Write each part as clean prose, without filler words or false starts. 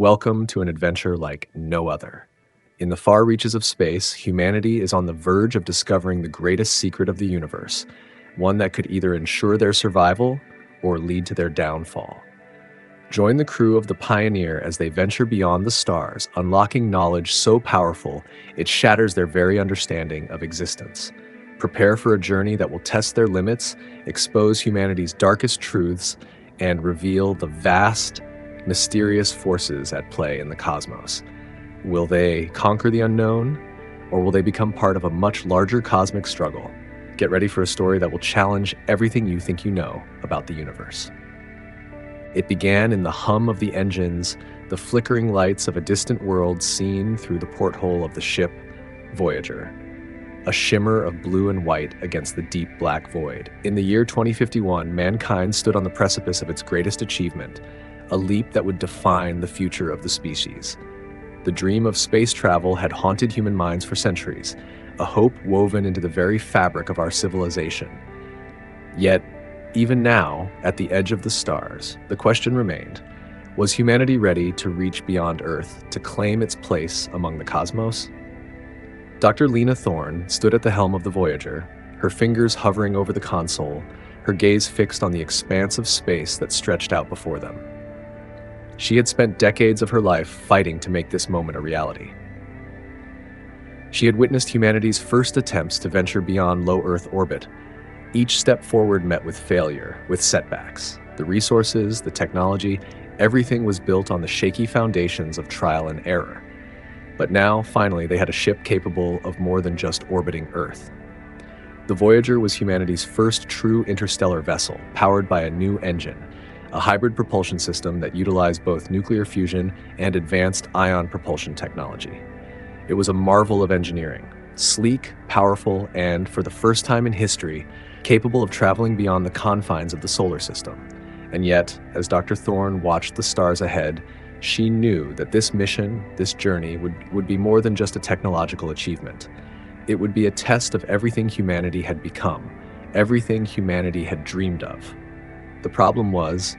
Welcome to an adventure like no other. In the far reaches of space, humanity is on the verge of discovering the greatest secret of the universe, one that could either ensure their survival or lead to their downfall. Join the crew of the Pioneer as they venture beyond the stars, unlocking knowledge so powerful it shatters their very understanding of existence. Prepare for a journey that will test their limits, expose humanity's darkest truths, and reveal the vast, mysterious forces at play in the cosmos. Will they conquer the unknown, or will they become part of a much larger cosmic struggle? Get ready for a story that will challenge everything you think you know about the universe. It began in the hum of the engines, the flickering lights of a distant world seen through the porthole of the ship Voyager, a shimmer of blue and white against the deep black void. In the year 2051, mankind stood on the precipice of its greatest achievement, a leap that would define the future of the species. The dream of space travel had haunted human minds for centuries, a hope woven into the very fabric of our civilization. Yet, even now, at the edge of the stars, the question remained, was humanity ready to reach beyond Earth, to claim its place among the cosmos? Dr. Lena Thorne stood at the helm of the Voyager, her fingers hovering over the console, her gaze fixed on the expanse of space that stretched out before them. She had spent decades of her life fighting to make this moment a reality. She had witnessed humanity's first attempts to venture beyond low Earth orbit. Each step forward met with failure, with setbacks. The resources, the technology, everything was built on the shaky foundations of trial and error. But now, finally, they had a ship capable of more than just orbiting Earth. The Voyager was humanity's first true interstellar vessel, powered by a new engine, a hybrid propulsion system that utilized both nuclear fusion and advanced ion propulsion technology. It was a marvel of engineering, sleek, powerful, and, for the first time in history, capable of traveling beyond the confines of the solar system. And yet, as Dr. Thorne watched the stars ahead, she knew that this mission, this journey, would be more than just a technological achievement. It would be a test of everything humanity had become, everything humanity had dreamed of. The problem was,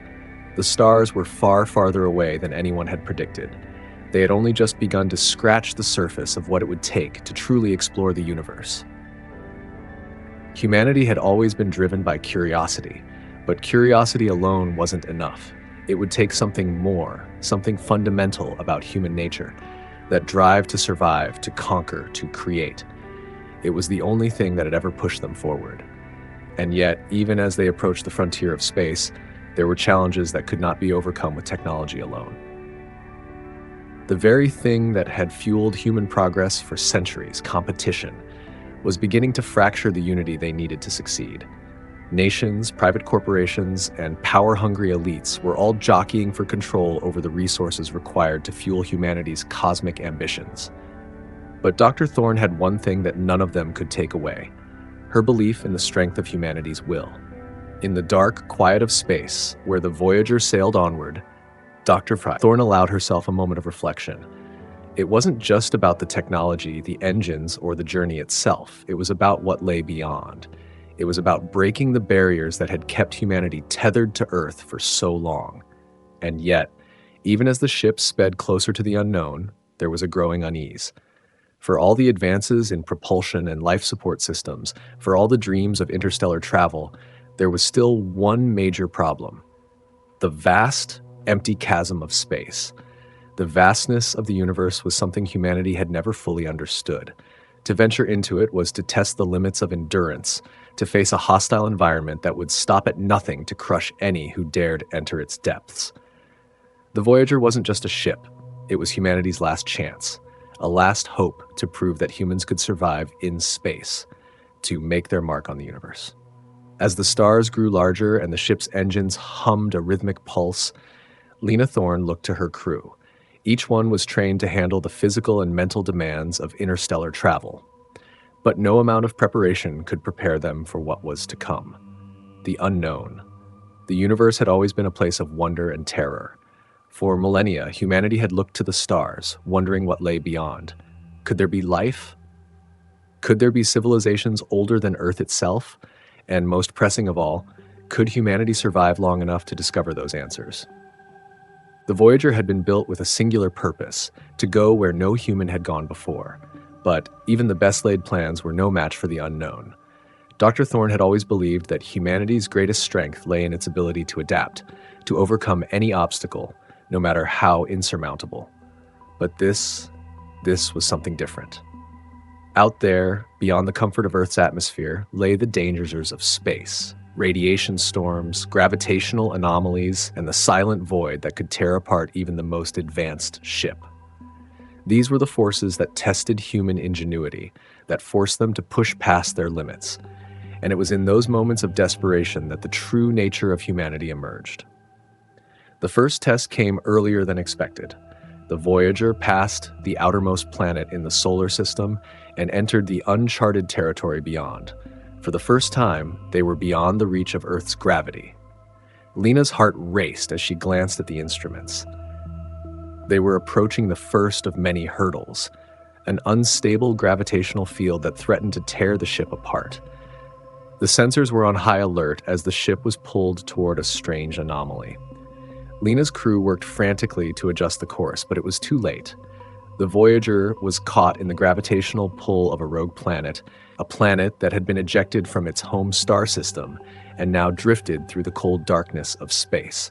the stars were far farther away than anyone had predicted. They had only just begun to scratch the surface of what it would take to truly explore the universe. Humanity had always been driven by curiosity, but curiosity alone wasn't enough. It would take something more, something fundamental about human nature, that drive to survive, to conquer, to create. It was the only thing that had ever pushed them forward. And yet, even as they approached the frontier of space, there were challenges that could not be overcome with technology alone. The very thing that had fueled human progress for centuries, competition, was beginning to fracture the unity they needed to succeed. Nations, private corporations, and power-hungry elites were all jockeying for control over the resources required to fuel humanity's cosmic ambitions. But Dr. Thorne had one thing that none of them could take away: her belief in the strength of humanity's will. In the dark quiet of space, where the Voyager sailed onward, Dr. Thorne allowed herself a moment of reflection. It wasn't just about the technology, the engines, or the journey itself. It was about what lay beyond. It was about breaking the barriers that had kept humanity tethered to Earth for so long. And yet, even as the ship sped closer to the unknown, there was a growing unease. For all the advances in propulsion and life support systems, for all the dreams of interstellar travel, there was still one major problem: the vast, empty chasm of space. The vastness of the universe was something humanity had never fully understood. To venture into it was to test the limits of endurance, to face a hostile environment that would stop at nothing to crush any who dared enter its depths. The Voyager wasn't just a ship, it was humanity's last chance, a last hope to prove that humans could survive in space, to make their mark on the universe. As the stars grew larger and the ship's engines hummed a rhythmic pulse, Lena Thorne looked to her crew. Each one was trained to handle the physical and mental demands of interstellar travel. But no amount of preparation could prepare them for what was to come: the unknown. The universe had always been a place of wonder and terror. For millennia, humanity had looked to the stars, wondering what lay beyond. Could there be life? Could there be civilizations older than Earth itself? And most pressing of all, could humanity survive long enough to discover those answers? The Voyager had been built with a singular purpose, to go where no human had gone before. But even the best-laid plans were no match for the unknown. Dr. Thorne had always believed that humanity's greatest strength lay in its ability to adapt, to overcome any obstacle, no matter how insurmountable. But this was something different. Out there, beyond the comfort of Earth's atmosphere, lay the dangers of space. Radiation storms, gravitational anomalies, and the silent void that could tear apart even the most advanced ship. These were the forces that tested human ingenuity, that forced them to push past their limits. And it was in those moments of desperation that the true nature of humanity emerged. The first test came earlier than expected. The Voyager passed the outermost planet in the solar system and entered the uncharted territory beyond. For the first time, they were beyond the reach of Earth's gravity. Lena's heart raced as she glanced at the instruments. They were approaching the first of many hurdles, an unstable gravitational field that threatened to tear the ship apart. The sensors were on high alert as the ship was pulled toward a strange anomaly. Lena's crew worked frantically to adjust the course, but it was too late. The Voyager was caught in the gravitational pull of a rogue planet, a planet that had been ejected from its home star system and now drifted through the cold darkness of space.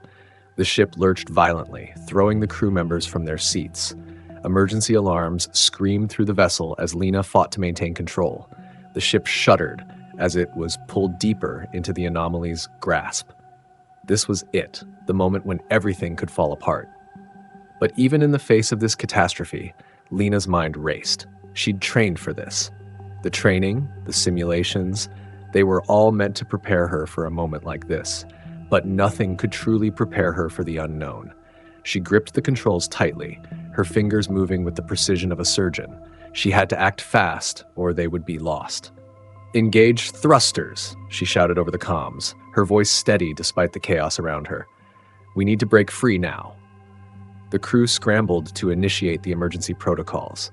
The ship lurched violently, throwing the crew members from their seats. Emergency alarms screamed through the vessel as Lena fought to maintain control. The ship shuddered as it was pulled deeper into the anomaly's grasp. This was it, the moment when everything could fall apart. But even in the face of this catastrophe, Lena's mind raced. She'd trained for this. The training, the simulations, they were all meant to prepare her for a moment like this. But nothing could truly prepare her for the unknown. She gripped the controls tightly, her fingers moving with the precision of a surgeon. She had to act fast, or they would be lost. "Engage thrusters," she shouted over the comms, her voice steady despite the chaos around her. "We need to break free now." The crew scrambled to initiate the emergency protocols.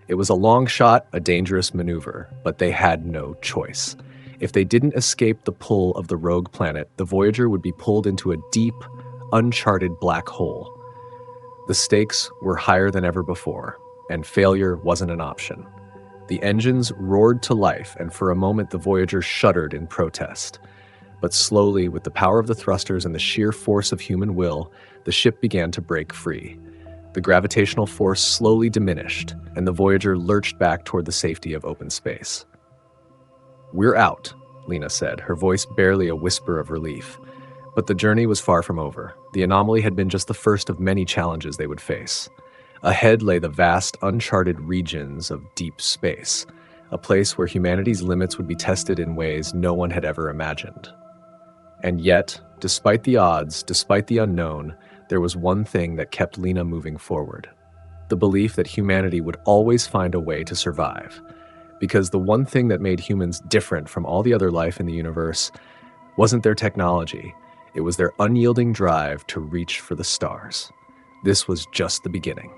It was a long shot, a dangerous maneuver, but they had no choice. If they didn't escape the pull of the rogue planet, the Voyager would be pulled into a deep, uncharted black hole. The stakes were higher than ever before, and failure wasn't an option. The engines roared to life, and for a moment the Voyager shuddered in protest. But slowly, with the power of the thrusters and the sheer force of human will, the ship began to break free. The gravitational force slowly diminished, and the Voyager lurched back toward the safety of open space. "We're out," Lena said, her voice barely a whisper of relief. But the journey was far from over. The anomaly had been just the first of many challenges they would face. Ahead lay the vast, uncharted regions of deep space, a place where humanity's limits would be tested in ways no one had ever imagined. And yet, despite the odds, despite the unknown, there was one thing that kept Lena moving forward. The belief that humanity would always find a way to survive. Because the one thing that made humans different from all the other life in the universe wasn't their technology, it was their unyielding drive to reach for the stars. This was just the beginning.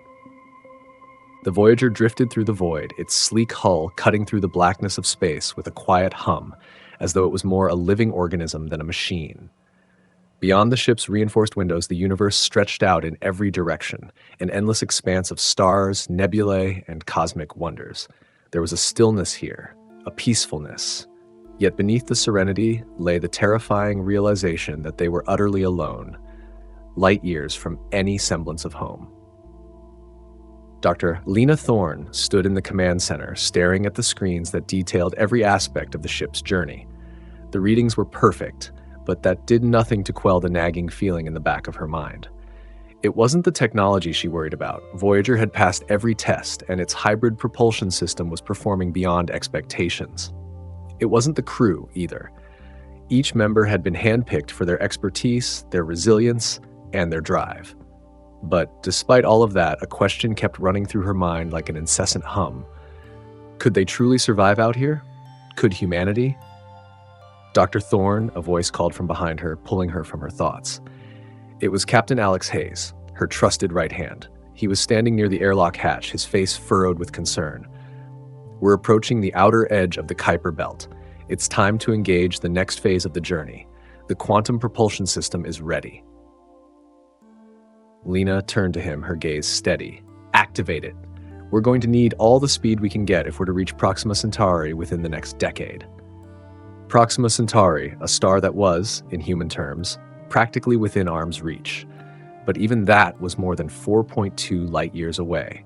The Voyager drifted through the void, its sleek hull cutting through the blackness of space with a quiet hum, as though it was more a living organism than a machine. Beyond the ship's reinforced windows, the universe stretched out in every direction, an endless expanse of stars, nebulae, and cosmic wonders. There was a stillness here, a peacefulness. Yet beneath the serenity lay the terrifying realization that they were utterly alone, light years from any semblance of home. Dr. Lena Thorne stood in the command center, staring at the screens that detailed every aspect of the ship's journey. The readings were perfect, but that did nothing to quell the nagging feeling in the back of her mind. It wasn't the technology she worried about. Voyager had passed every test, and its hybrid propulsion system was performing beyond expectations. It wasn't the crew, either. Each member had been handpicked for their expertise, their resilience, and their drive. But despite all of that, a question kept running through her mind like an incessant hum. Could they truly survive out here? Could humanity? "Dr. Thorne," a voice called from behind her, pulling her from her thoughts. It was Captain Alex Hayes, her trusted right hand. He was standing near the airlock hatch, his face furrowed with concern. "We're approaching the outer edge of the Kuiper Belt. It's time to engage the next phase of the journey. The quantum propulsion system is ready." Lena turned to him, her gaze steady. "Activate it. We're going to need all the speed we can get if we're to reach Proxima Centauri within the next decade." Proxima Centauri, a star that was, in human terms, practically within arm's reach. But even that was more than 4.2 light years away.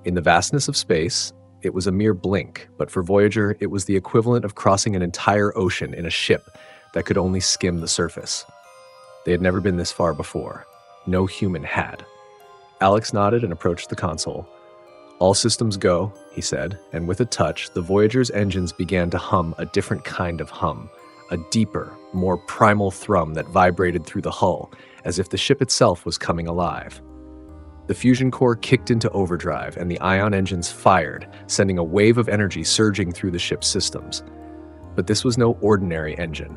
In the vastness of space, it was a mere blink, but for Voyager, it was the equivalent of crossing an entire ocean in a ship that could only skim the surface. They had never been this far before. No human had. Alex nodded and approached the console. "All systems go," he said, and with a touch, the Voyager's engines began to hum a different kind of hum, a deeper, more primal thrum that vibrated through the hull, as if the ship itself was coming alive. The fusion core kicked into overdrive, and the ion engines fired, sending a wave of energy surging through the ship's systems. But this was no ordinary engine.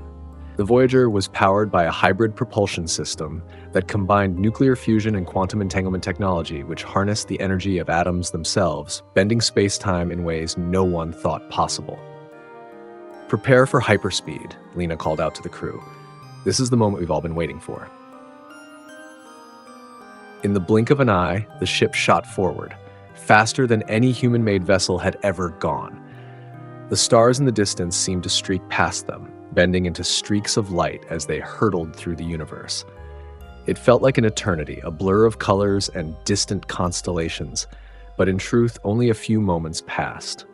The Voyager was powered by a hybrid propulsion system that combined nuclear fusion and quantum entanglement technology, which harnessed the energy of atoms themselves, bending space-time in ways no one thought possible. "Prepare for hyperspeed," Lena called out to the crew. "This is the moment we've all been waiting for." In the blink of an eye, the ship shot forward, faster than any human-made vessel had ever gone. The stars in the distance seemed to streak past them, bending into streaks of light as they hurtled through the universe. It felt like an eternity, a blur of colors and distant constellations, but in truth, only a few moments passed.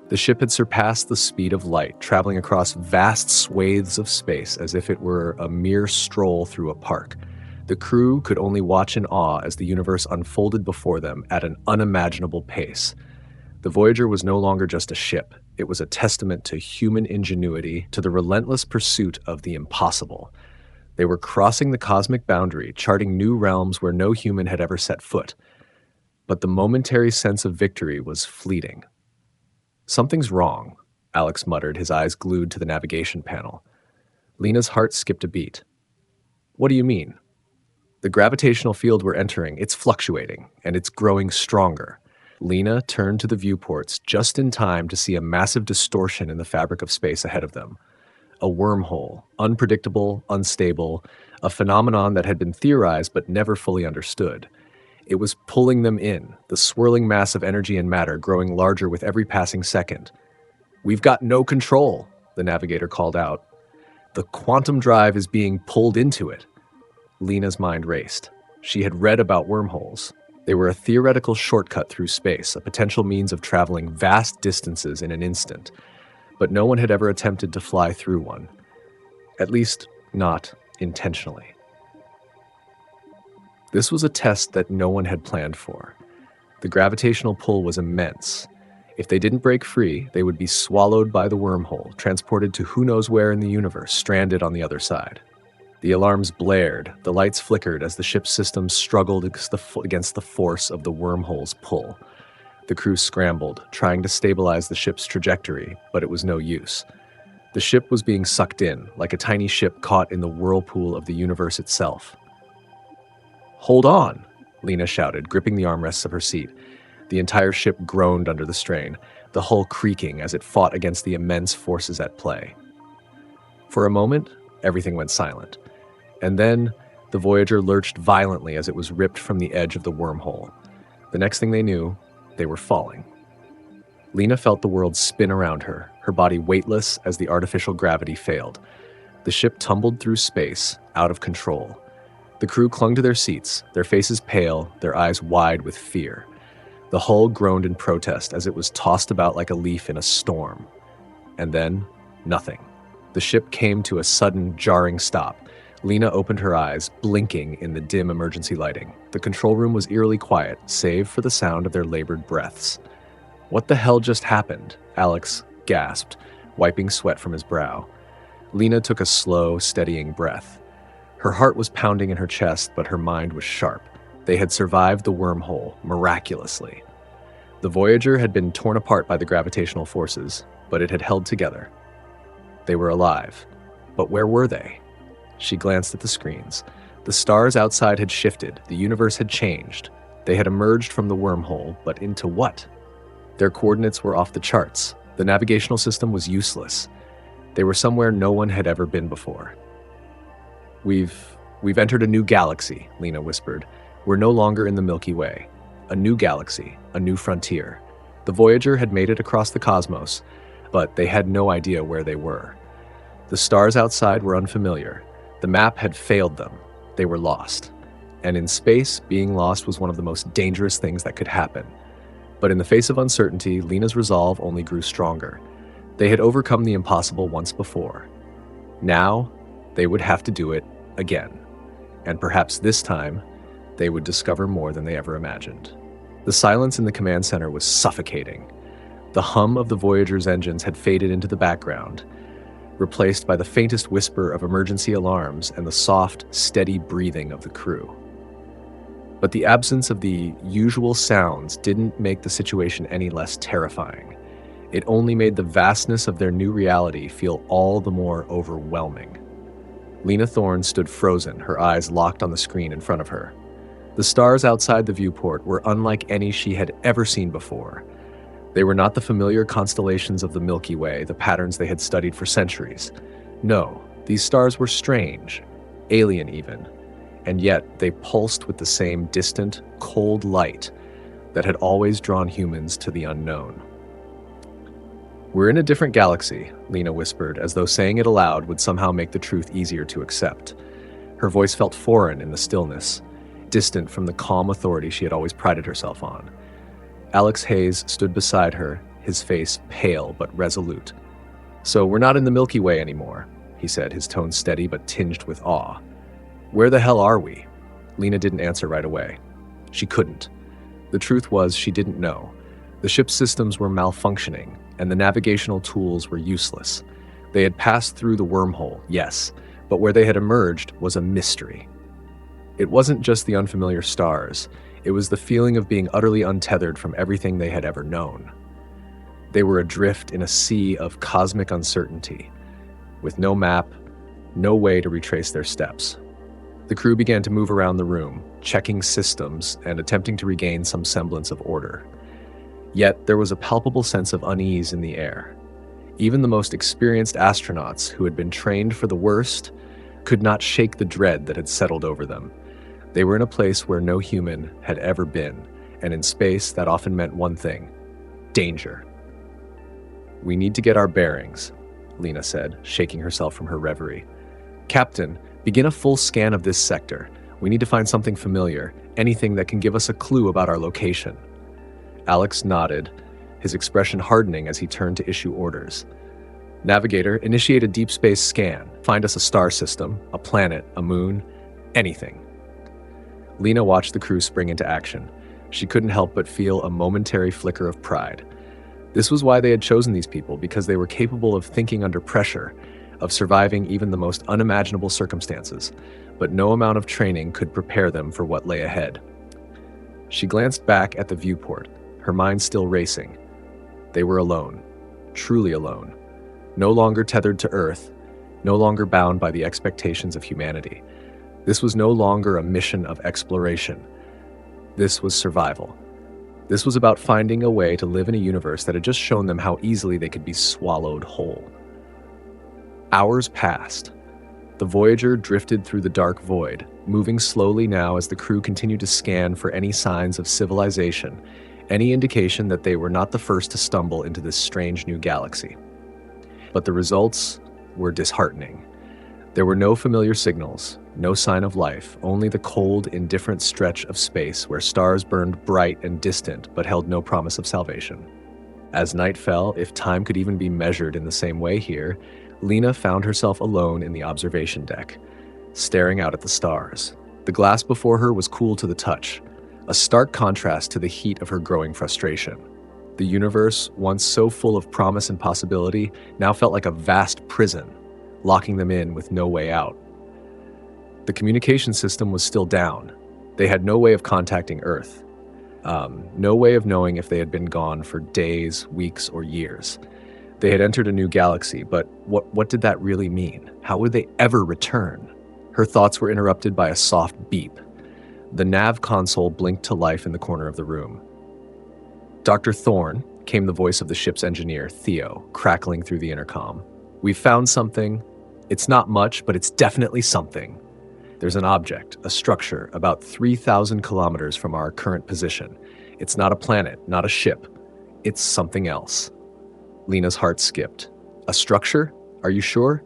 The ship had surpassed the speed of light, traveling across vast swathes of space as if it were a mere stroll through a park. The crew could only watch in awe as the universe unfolded before them at an unimaginable pace. The Voyager was no longer just a ship. It was a testament to human ingenuity, to the relentless pursuit of the impossible. They were crossing the cosmic boundary, charting new realms where no human had ever set foot. But the momentary sense of victory was fleeting. "Something's wrong," Alex muttered, his eyes glued to the navigation panel. Lena's heart skipped a beat. "What do you mean?" "The gravitational field we're entering, it's fluctuating, and it's growing stronger." Lena turned to the viewports just in time to see a massive distortion in the fabric of space ahead of them. A wormhole, unpredictable, unstable, a phenomenon that had been theorized but never fully understood. It was pulling them in, the swirling mass of energy and matter growing larger with every passing second. "We've got no control," the navigator called out. "The quantum drive is being pulled into it." Lena's mind raced. She had read about wormholes. They were a theoretical shortcut through space, a potential means of traveling vast distances in an instant. But no one had ever attempted to fly through one. At least, not intentionally. This was a test that no one had planned for. The gravitational pull was immense. If they didn't break free, they would be swallowed by the wormhole, transported to who knows where in the universe, stranded on the other side. The alarms blared, the lights flickered as the ship's systems struggled against the force of the wormhole's pull. The crew scrambled, trying to stabilize the ship's trajectory, but it was no use. The ship was being sucked in, like a tiny ship caught in the whirlpool of the universe itself. "Hold on," Lena shouted, gripping the armrests of her seat. The entire ship groaned under the strain, the hull creaking as it fought against the immense forces at play. For a moment, everything went silent. And then, the Voyager lurched violently as it was ripped from the edge of the wormhole. The next thing they knew, they were falling. Lena felt the world spin around her, her body weightless as the artificial gravity failed. The ship tumbled through space, out of control. The crew clung to their seats, their faces pale, their eyes wide with fear. The hull groaned in protest as it was tossed about like a leaf in a storm. And then, nothing. The ship came to a sudden, jarring stop. Lena opened her eyes, blinking in the dim emergency lighting. The control room was eerily quiet, save for the sound of their labored breaths. "What the hell just happened?" Alex gasped, wiping sweat from his brow. Lena took a slow, steadying breath. Her heart was pounding in her chest, but her mind was sharp. They had survived the wormhole, miraculously. The Voyager had been torn apart by the gravitational forces, but it had held together. They were alive. But where were they? She glanced at the screens. The stars outside had shifted, the universe had changed. They had emerged from the wormhole, but into what? Their coordinates were off the charts. The navigational system was useless. They were somewhere no one had ever been before. We've "We've entered a new galaxy," Lena whispered. "We're no longer in the Milky Way. A new galaxy, a new frontier." The Voyager had made it across the cosmos, but they had no idea where they were. The stars outside were unfamiliar. The map had failed them. They were lost. And in space, being lost was one of the most dangerous things that could happen. But in the face of uncertainty, Lena's resolve only grew stronger. They had overcome the impossible once before. Now, they would have to do it again. And perhaps this time, they would discover more than they ever imagined. The silence in the command center was suffocating. The hum of the Voyager's engines had faded into the background, replaced by the faintest whisper of emergency alarms and the soft, steady breathing of the crew. But the absence of the usual sounds didn't make the situation any less terrifying. It only made the vastness of their new reality feel all the more overwhelming. Lena Thorne stood frozen, her eyes locked on the screen in front of her. The stars outside the viewport were unlike any she had ever seen before. They were not the familiar constellations of the Milky Way, the patterns they had studied for centuries. No, these stars were strange, alien even, and yet they pulsed with the same distant, cold light that had always drawn humans to the unknown. "We're in a different galaxy," Lena whispered, as though saying it aloud would somehow make the truth easier to accept. Her voice felt foreign in the stillness, distant from the calm authority she had always prided herself on. Alex Hayes stood beside her, his face pale but resolute. "So we're not in the Milky Way anymore," he said, his tone steady but tinged with awe. "Where the hell are we?" Lena didn't answer right away. She couldn't. The truth was she didn't know. The ship's systems were malfunctioning, and the navigational tools were useless. They had passed through the wormhole, yes, but where they had emerged was a mystery. It wasn't just the unfamiliar stars. It was the feeling of being utterly untethered from everything they had ever known. They were adrift in a sea of cosmic uncertainty, with no map, no way to retrace their steps. The crew began to move around the room, checking systems and attempting to regain some semblance of order. Yet there was a palpable sense of unease in the air. Even the most experienced astronauts who had been trained for the worst could not shake the dread that had settled over them. They were in a place where no human had ever been, and in space that often meant one thing: danger. "We need to get our bearings," Lena said, shaking herself from her reverie. "Captain, begin a full scan of this sector. We need to find something familiar, anything that can give us a clue about our location." Alex nodded, his expression hardening as he turned to issue orders. "Navigator, initiate a deep space scan. Find us a star system, a planet, a moon, anything." Lena watched the crew spring into action. She couldn't help but feel a momentary flicker of pride. This was why they had chosen these people, because they were capable of thinking under pressure, of surviving even the most unimaginable circumstances, but no amount of training could prepare them for what lay ahead. She glanced back at the viewport, her mind still racing. They were alone, truly alone, no longer tethered to Earth, no longer bound by the expectations of humanity. This was no longer a mission of exploration. This was survival. This was about finding a way to live in a universe that had just shown them how easily they could be swallowed whole. Hours passed. The Voyager drifted through the dark void, moving slowly now as the crew continued to scan for any signs of civilization, any indication that they were not the first to stumble into this strange new galaxy. But the results were disheartening. There were no familiar signals, no sign of life, only the cold, indifferent stretch of space where stars burned bright and distant but held no promise of salvation. As night fell, if time could even be measured in the same way here, Lena found herself alone in the observation deck, staring out at the stars. The glass before her was cool to the touch, a stark contrast to the heat of her growing frustration. The universe, once so full of promise and possibility, now felt like a vast prison, locking them in with no way out. The communication system was still down. They had no way of contacting Earth. No way of knowing if they had been gone for days, weeks, or years. They had entered a new galaxy, but what did that really mean? How would they ever return? Her thoughts were interrupted by a soft beep. The nav console blinked to life in the corner of the room. "Dr. Thorne," came the voice of the ship's engineer, Theo, crackling through the intercom. "We've found something. It's not much, but it's definitely something." There's an object, a structure, about 3,000 kilometers from our current position. It's not a planet, not a ship. It's something else. Lena's heart skipped. A structure? Are you sure?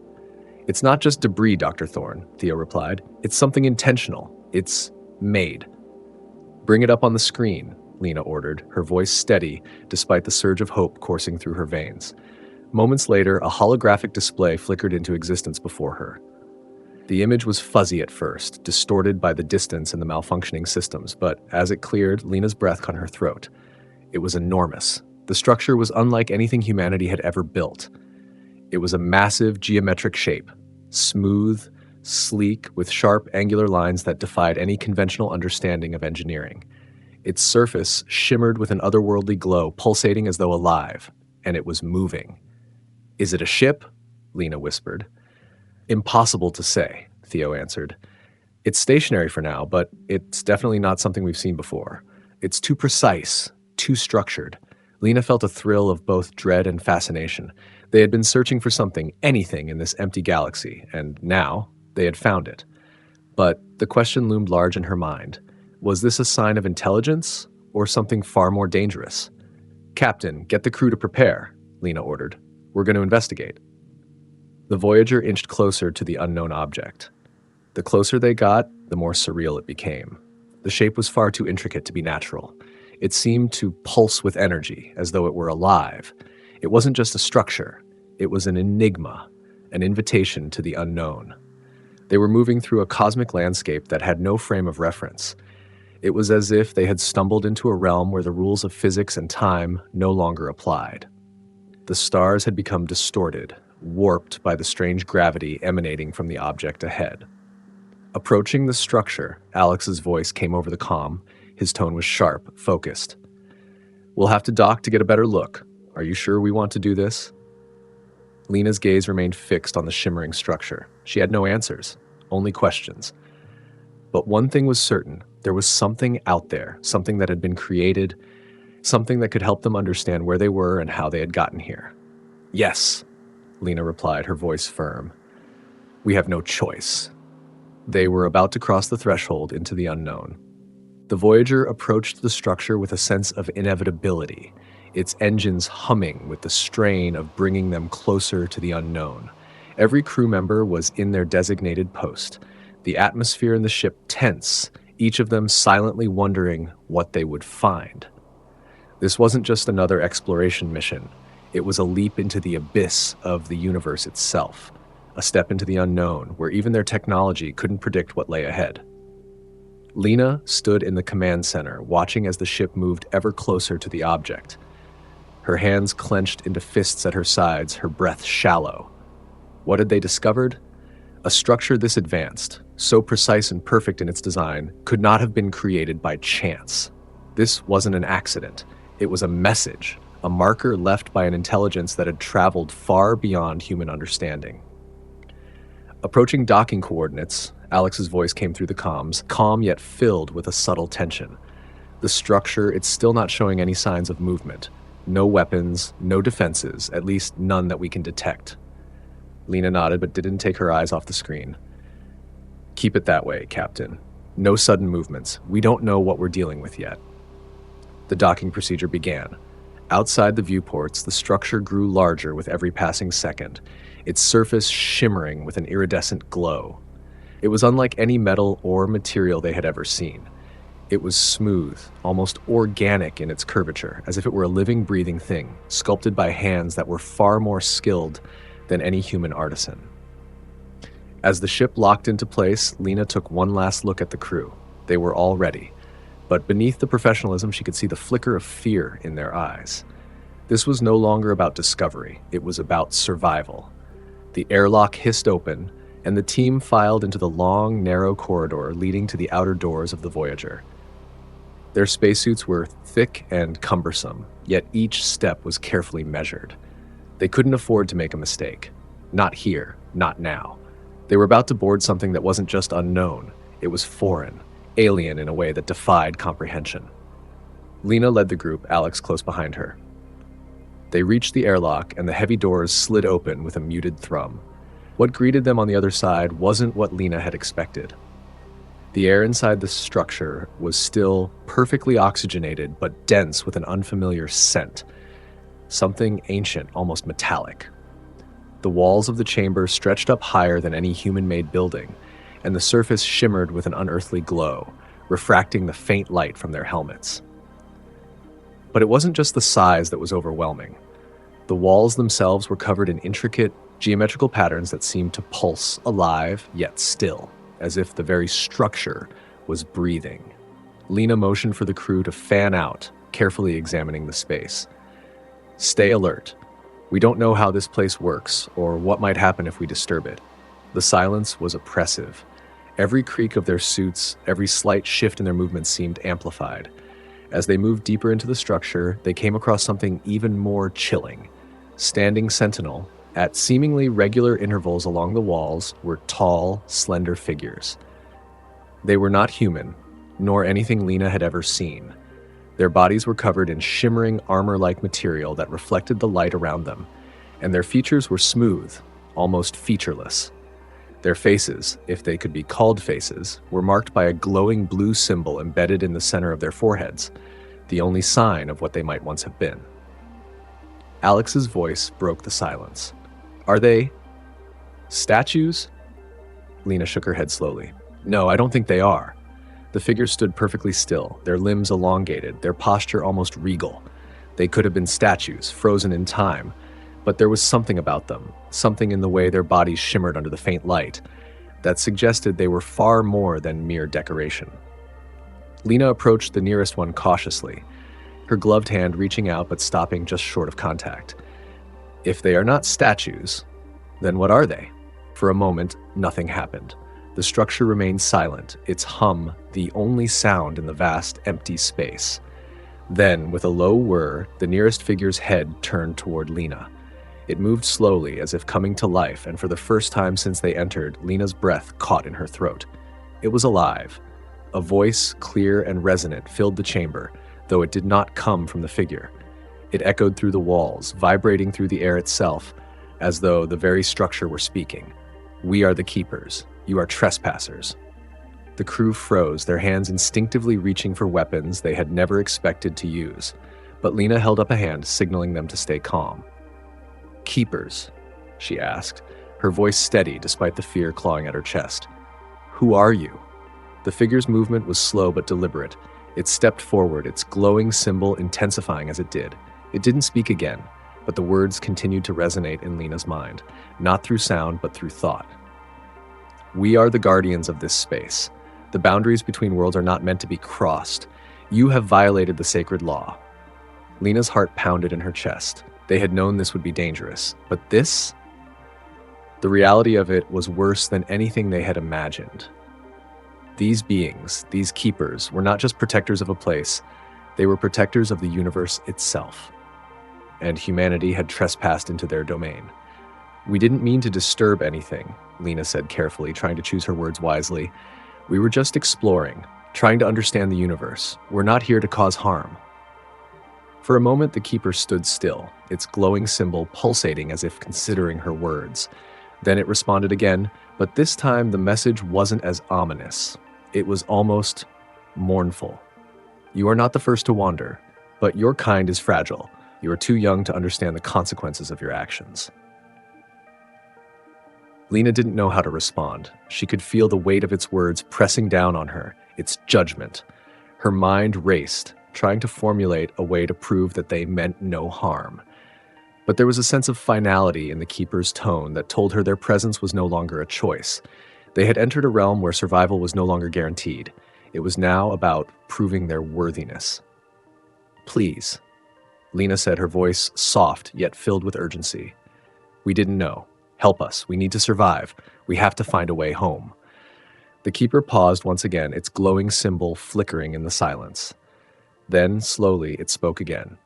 It's not just debris, Dr. Thorne, Theo replied. It's something intentional. It's made. Bring it up on the screen, Lena ordered, her voice steady despite the surge of hope coursing through her veins. Moments later, a holographic display flickered into existence before her. The image was fuzzy at first, distorted by the distance and the malfunctioning systems, but as it cleared, Lena's breath caught her throat. It was enormous. The structure was unlike anything humanity had ever built. It was a massive geometric shape, smooth, sleek, with sharp, angular lines that defied any conventional understanding of engineering. Its surface shimmered with an otherworldly glow, pulsating as though alive, and it was moving. Is it a ship? Lena whispered. Impossible to say, Theo answered. It's stationary for now, but it's definitely not something we've seen before. It's too precise, too structured. Lena felt a thrill of both dread and fascination. They had been searching for something, anything in this empty galaxy, and now they had found it. But the question loomed large in her mind. Was this a sign of intelligence or something far more dangerous? Captain, get the crew to prepare, Lena ordered. We're going to investigate. The Voyager inched closer to the unknown object. The closer they got, the more surreal it became. The shape was far too intricate to be natural. It seemed to pulse with energy, as though it were alive. It wasn't just a structure. It was an enigma, an invitation to the unknown. They were moving through a cosmic landscape that had no frame of reference. It was as if they had stumbled into a realm where the rules of physics and time no longer applied. The stars had become distorted, warped by the strange gravity emanating from the object ahead. Approaching the structure, Alex's voice came over the comm. His tone was sharp, focused. We'll have to dock to get a better look. Are you sure we want to do this? Lena's gaze remained fixed on the shimmering structure. She had no answers, only questions. But one thing was certain. There was something out there, something that had been created, something that could help them understand where they were and how they had gotten here. Yes, Lena replied, her voice firm. We have no choice. They were about to cross the threshold into the unknown. The Voyager approached the structure with a sense of inevitability, its engines humming with the strain of bringing them closer to the unknown. Every crew member was in their designated post, the atmosphere in the ship tense, each of them silently wondering what they would find. This wasn't just another exploration mission. It was a leap into the abyss of the universe itself, a step into the unknown where even their technology couldn't predict what lay ahead. Lena stood in the command center, watching as the ship moved ever closer to the object. Her hands clenched into fists at her sides, her breath shallow. What had they discovered? A structure this advanced, so precise and perfect in its design, could not have been created by chance. This wasn't an accident. It was a message, a marker left by an intelligence that had traveled far beyond human understanding. Approaching docking coordinates, Alex's voice came through the comms, calm yet filled with a subtle tension. The structure, it's still not showing any signs of movement. No weapons, no defenses, at least none that we can detect. Lena nodded but didn't take her eyes off the screen. Keep it that way, Captain. No sudden movements. We don't know what we're dealing with yet. The docking procedure began. Outside the viewports, the structure grew larger with every passing second, its surface shimmering with an iridescent glow. It was unlike any metal or material they had ever seen. It was smooth, almost organic in its curvature, as if it were a living, breathing thing, sculpted by hands that were far more skilled than any human artisan. As the ship locked into place, Lena took one last look at the crew. They were all ready. But beneath the professionalism, she could see the flicker of fear in their eyes. This was no longer about discovery. It was about survival. The airlock hissed open, and the team filed into the long, narrow corridor leading to the outer doors of the Voyager. Their spacesuits were thick and cumbersome, yet each step was carefully measured. They couldn't afford to make a mistake. Not here, not now. They were about to board something that wasn't just unknown. It was foreign, alien in a way that defied comprehension. Lena led the group, Alex close behind her. They reached the airlock, and the heavy doors slid open with a muted thrum. What greeted them on the other side wasn't what Lena had expected. The air inside the structure was still perfectly oxygenated, but dense with an unfamiliar scent. Something ancient, almost metallic. The walls of the chamber stretched up higher than any human-made building, and the surface shimmered with an unearthly glow, refracting the faint light from their helmets. But it wasn't just the size that was overwhelming. The walls themselves were covered in intricate, geometrical patterns that seemed to pulse, alive, yet still, as if the very structure was breathing. Lena motioned for the crew to fan out, carefully examining the space. "Stay alert. We don't know how this place works, or what might happen if we disturb it." The silence was oppressive. Every creak of their suits, every slight shift in their movements seemed amplified. As they moved deeper into the structure, they came across something even more chilling. Standing sentinel, at seemingly regular intervals along the walls, were tall, slender figures. They were not human, nor anything Lena had ever seen. Their bodies were covered in shimmering armor-like material that reflected the light around them, and their features were smooth, almost featureless. Their faces, if they could be called faces, were marked by a glowing blue symbol embedded in the center of their foreheads, the only sign of what they might once have been. Alex's voice broke the silence. "Are they statues?" Lena shook her head slowly. "No, I don't think they are." The figures stood perfectly still, their limbs elongated, their posture almost regal. They could have been statues, frozen in time, but there was something about them, something in the way their bodies shimmered under the faint light, that suggested they were far more than mere decoration. Lena approached the nearest one cautiously, her gloved hand reaching out but stopping just short of contact. If they are not statues, then what are they? For a moment, nothing happened. The structure remained silent, its hum the only sound in the vast, empty space. Then, with a low whir, the nearest figure's head turned toward Lena. It moved slowly, as if coming to life, and for the first time since they entered, Lena's breath caught in her throat. It was alive. A voice, clear and resonant, filled the chamber, though it did not come from the figure. It echoed through the walls, vibrating through the air itself, as though the very structure were speaking. "We are the keepers. You are trespassers." The crew froze, their hands instinctively reaching for weapons they had never expected to use, but Lena held up a hand, signaling them to stay calm. "Keepers?" she asked, her voice steady despite the fear clawing at her chest. "Who are you?" The figure's movement was slow but deliberate. It stepped forward, its glowing symbol intensifying as it did. It didn't speak again, but the words continued to resonate in Lena's mind, not through sound but through thought. "We are the guardians of this space. The boundaries between worlds are not meant to be crossed. You have violated the sacred law." Lena's heart pounded in her chest. They had known this would be dangerous, but this? The reality of it was worse than anything they had imagined. These beings, these keepers, were not just protectors of a place, they were protectors of the universe itself. And humanity had trespassed into their domain. "We didn't mean to disturb anything," Lena said carefully, trying to choose her words wisely. "We were just exploring, trying to understand the universe. We're not here to cause harm." For a moment, the keeper stood still, its glowing symbol pulsating as if considering her words. Then it responded again, but this time the message wasn't as ominous. It was almost mournful. "You are not the first to wander, but your kind is fragile. You are too young to understand the consequences of your actions." Lena didn't know how to respond. She could feel the weight of its words pressing down on her, its judgment. Her mind raced, trying to formulate a way to prove that they meant no harm. But there was a sense of finality in the keeper's tone that told her their presence was no longer a choice. They had entered a realm where survival was no longer guaranteed. It was now about proving their worthiness. "Please," Lena said, her voice soft yet filled with urgency. "We didn't know. Help us. We need to survive. We have to find a way home." The keeper paused once again, its glowing symbol flickering in the silence. Then, slowly, it spoke again.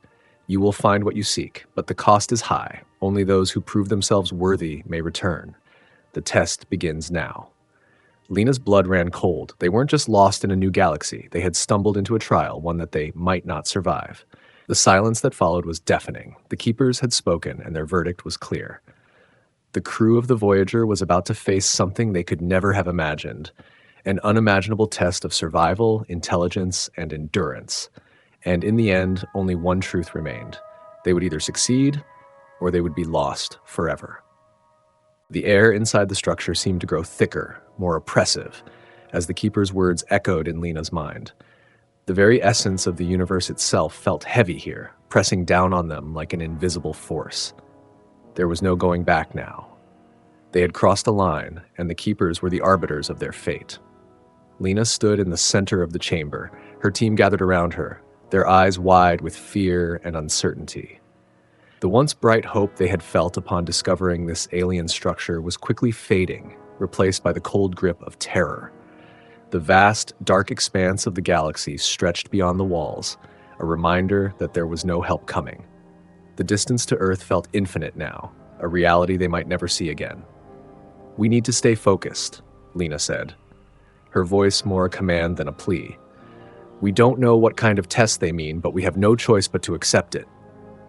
"You will find what you seek, but the cost is high. Only those who prove themselves worthy may return. The test begins now." Lena's blood ran cold. They weren't just lost in a new galaxy. They had stumbled into a trial, one that they might not survive. The silence that followed was deafening. The keepers had spoken, and their verdict was clear. The crew of the Voyager was about to face something they could never have imagined, An unimaginable test of survival, intelligence, and endurance. And in the end, only one truth remained. They would either succeed or they would be lost forever. The air inside the structure seemed to grow thicker, more oppressive, as the keeper's words echoed in Lena's mind. The very essence of the universe itself felt heavy here, pressing down on them like an invisible force. There was no going back now. They had crossed a line, and the keepers were the arbiters of their fate. Lena stood in the center of the chamber, her team gathered around her, their eyes wide with fear and uncertainty. The once bright hope they had felt upon discovering this alien structure was quickly fading, replaced by the cold grip of terror. The vast, dark expanse of the galaxy stretched beyond the walls, a reminder that there was no help coming. The distance to Earth felt infinite now, a reality they might never see again. "We need to stay focused," Lena said, her voice more a command than a plea. "We don't know what kind of test they mean, but we have no choice but to accept it.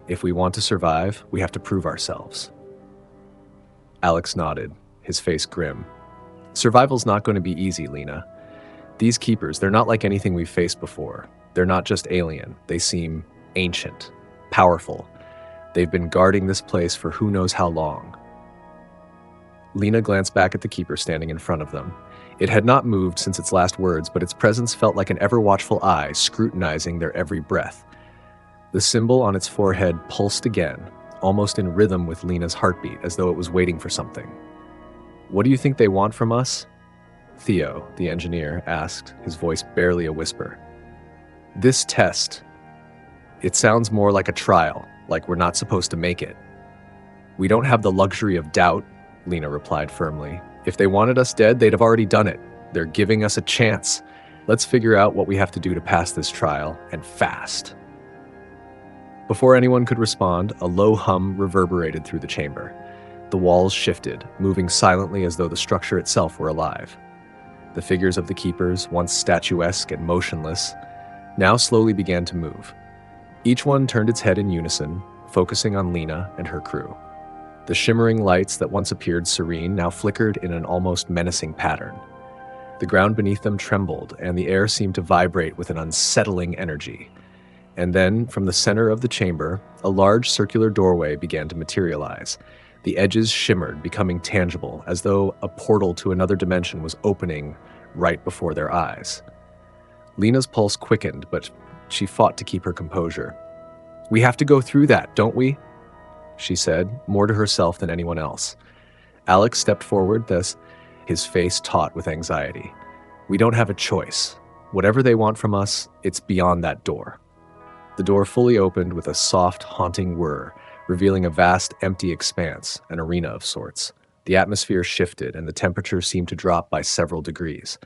If we want to survive, we have to prove ourselves." Alex nodded, his face grim. "Survival's not going to be easy, Lena. These keepers, they're not like anything we've faced before. They're not just alien. They seem ancient, powerful. They've been guarding this place for who knows how long." Lena glanced back at the keeper standing in front of them. It had not moved since its last words, but its presence felt like an ever-watchful eye scrutinizing their every breath. The symbol on its forehead pulsed again, almost in rhythm with Lena's heartbeat, as though it was waiting for something. "What do you think they want from us?" Theo, the engineer, asked, his voice barely a whisper. "This test. It sounds more like a trial, like we're not supposed to make it." "We don't have the luxury of doubt," Lena replied firmly. "If they wanted us dead, they'd have already done it. They're giving us a chance. Let's figure out what we have to do to pass this trial, and fast." Before anyone could respond, a low hum reverberated through the chamber. The walls shifted, moving silently as though the structure itself were alive. The figures of the keepers, once statuesque and motionless, now slowly began to move. Each one turned its head in unison, focusing on Lena and her crew. The shimmering lights that once appeared serene now flickered in an almost menacing pattern. The ground beneath them trembled, and the air seemed to vibrate with an unsettling energy. And then, from the center of the chamber, a large circular doorway began to materialize. The edges shimmered, becoming tangible, as though a portal to another dimension was opening right before their eyes. Lena's pulse quickened, but she fought to keep her composure. "We have to go through that, don't we?" she said, more to herself than anyone else. Alex stepped forward, his face taut with anxiety. "We don't have a choice. Whatever they want from us, it's beyond that door." The door fully opened with a soft, haunting whir, revealing a vast, empty expanse, an arena of sorts. The atmosphere shifted, and the temperature seemed to drop by several degrees.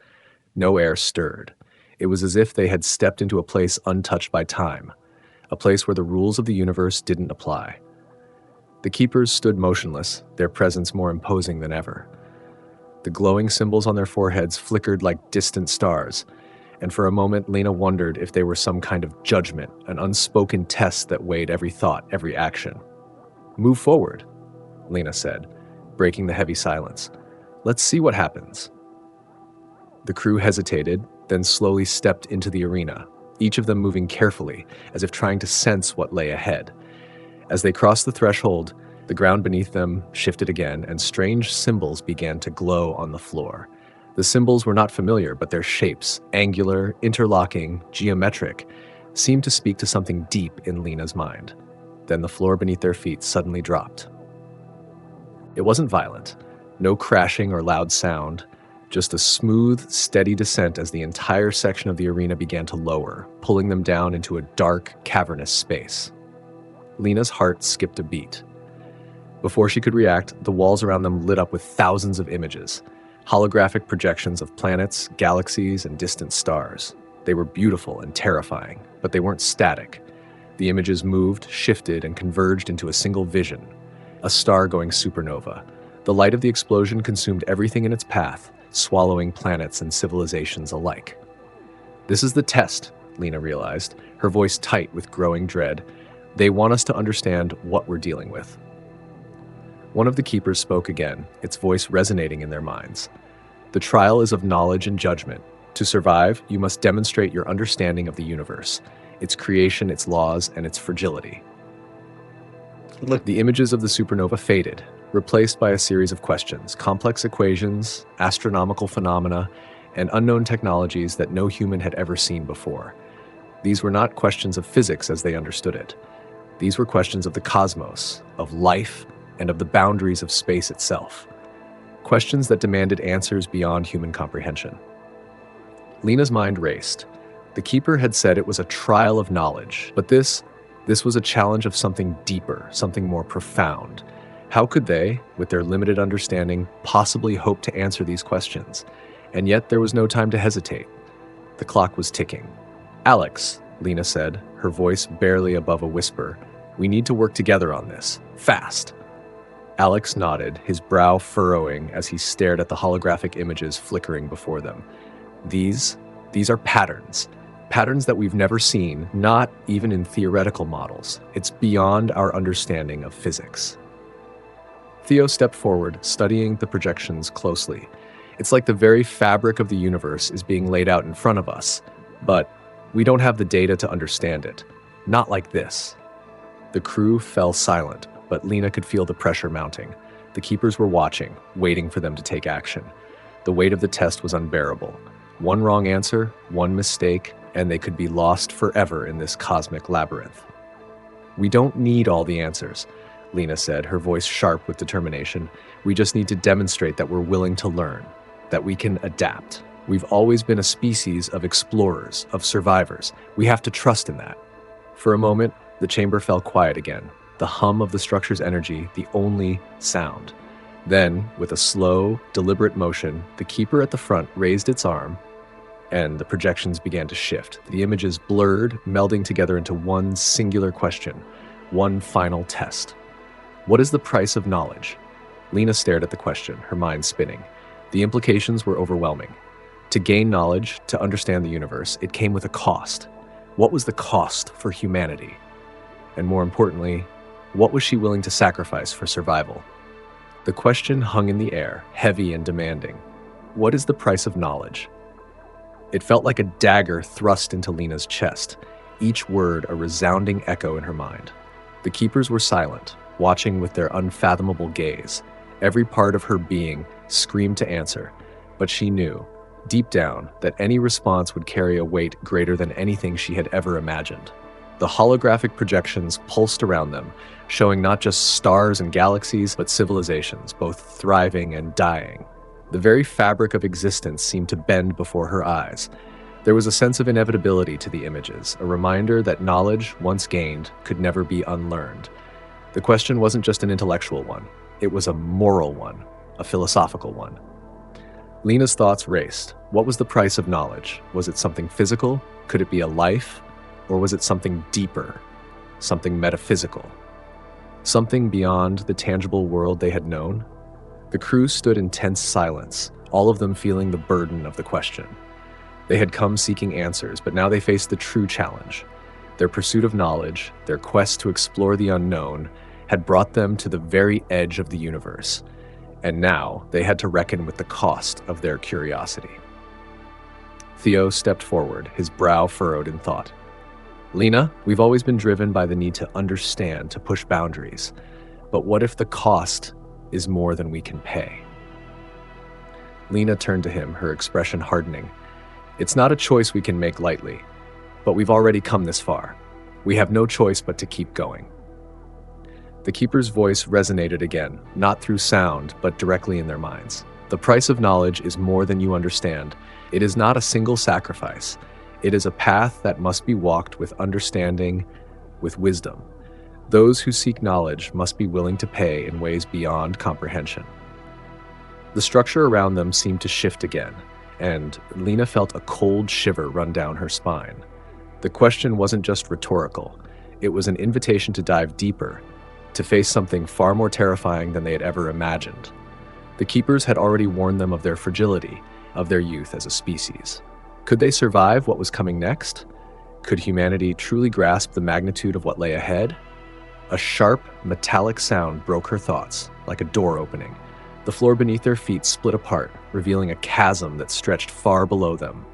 No air stirred. It was as if they had stepped into a place untouched by time, a place where the rules of the universe didn't apply. The keepers stood motionless, their presence more imposing than ever. The glowing symbols on their foreheads flickered like distant stars, and for a moment Lena wondered if they were some kind of judgment, an unspoken test that weighed every thought, every action. "Move forward," Lena said, breaking the heavy silence. "Let's see what happens." The crew hesitated, then slowly stepped into the arena, each of them moving carefully, as if trying to sense what lay ahead. As they crossed the threshold, the ground beneath them shifted again, and strange symbols began to glow on the floor. The symbols were not familiar, but their shapes, angular, interlocking, geometric, seemed to speak to something deep in Lena's mind. Then the floor beneath their feet suddenly dropped. It wasn't violent, no crashing or loud sound, just a smooth, steady descent as the entire section of the arena began to lower, pulling them down into a dark, cavernous space. Lena's heart skipped a beat. Before she could react, the walls around them lit up with thousands of images, holographic projections of planets, galaxies, and distant stars. They were beautiful and terrifying, but they weren't static. The images moved, shifted, and converged into a single vision, a star going supernova. The light of the explosion consumed everything in its path, swallowing planets and civilizations alike. "This is the test," Lena realized, her voice tight with growing dread. "They want us to understand what we're dealing with." One of the keepers spoke again, its voice resonating in their minds. The trial is of knowledge and judgment. To survive, you must demonstrate your understanding of the universe, its creation, its laws, and its fragility. The images of the supernova faded, replaced by a series of questions, complex equations, astronomical phenomena, and unknown technologies that no human had ever seen before. These were not questions of physics as they understood it. These were questions of the cosmos, of life, and of the boundaries of space itself. Questions that demanded answers beyond human comprehension. Lena's mind raced. The Keeper had said it was a trial of knowledge, but this was a challenge of something deeper, something more profound. How could they, with their limited understanding, possibly hope to answer these questions? And yet there was no time to hesitate. The clock was ticking. "Alex," Lena said, her voice barely above a whisper, "we need to work together on this. Fast." Alex nodded, his brow furrowing as he stared at the holographic images flickering before them. These are patterns. Patterns that we've never seen, not even in theoretical models. It's beyond our understanding of physics. Theo stepped forward, studying the projections closely. It's like the very fabric of the universe is being laid out in front of us, but we don't have the data to understand it. Not like this. The crew fell silent, but Lena could feel the pressure mounting. The Keepers were watching, waiting for them to take action. The weight of the test was unbearable. One wrong answer, one mistake, and they could be lost forever in this cosmic labyrinth. "We don't need all the answers," Lena said, her voice sharp with determination. "We just need to demonstrate that we're willing to learn, that we can adapt. We've always been a species of explorers, of survivors. We have to trust in that." For a moment, the chamber fell quiet again, the hum of the structure's energy the only sound. Then, with a slow, deliberate motion, the Keeper at the front raised its arm, and the projections began to shift. The images blurred, melding together into one singular question, one final test. What is the price of knowledge? Lena stared at the question, her mind spinning. The implications were overwhelming. To gain knowledge, to understand the universe, it came with a cost. What was the cost for humanity? And more importantly, what was she willing to sacrifice for survival? The question hung in the air, heavy and demanding. What is the price of knowledge? It felt like a dagger thrust into Lena's chest, each word a resounding echo in her mind. The Keepers were silent, watching with their unfathomable gaze. Every part of her being screamed to answer, but she knew, deep down, that any response would carry a weight greater than anything she had ever imagined. The holographic projections pulsed around them, showing not just stars and galaxies, but civilizations, both thriving and dying. The very fabric of existence seemed to bend before her eyes. There was a sense of inevitability to the images, a reminder that knowledge, once gained, could never be unlearned. The question wasn't just an intellectual one. It was a moral one, a philosophical one. Lena's thoughts raced. What was the price of knowledge? Was it something physical? Could it be a life? Or was it something deeper, something metaphysical? Something beyond the tangible world they had known? The crew stood in tense silence, all of them feeling the burden of the question. They had come seeking answers, but now they faced the true challenge. Their pursuit of knowledge, their quest to explore the unknown, had brought them to the very edge of the universe, and now they had to reckon with the cost of their curiosity. Theo stepped forward, his brow furrowed in thought. "Lena, we've always been driven by the need to understand, to push boundaries. But what if the cost is more than we can pay?" Lena turned to him, her expression hardening. "It's not a choice we can make lightly, but we've already come this far. We have no choice but to keep going." The Keeper's voice resonated again, not through sound, but directly in their minds. "The price of knowledge is more than you understand. It is not a single sacrifice. It is a path that must be walked with understanding, with wisdom. Those who seek knowledge must be willing to pay in ways beyond comprehension." The structure around them seemed to shift again, and Lena felt a cold shiver run down her spine. The question wasn't just rhetorical. It was an invitation to dive deeper, to face something far more terrifying than they had ever imagined. The Keepers had already warned them of their fragility, of their youth as a species. Could they survive what was coming next? Could humanity truly grasp the magnitude of what lay ahead? A sharp, metallic sound broke her thoughts, like a door opening. The floor beneath their feet split apart, revealing a chasm that stretched far below them.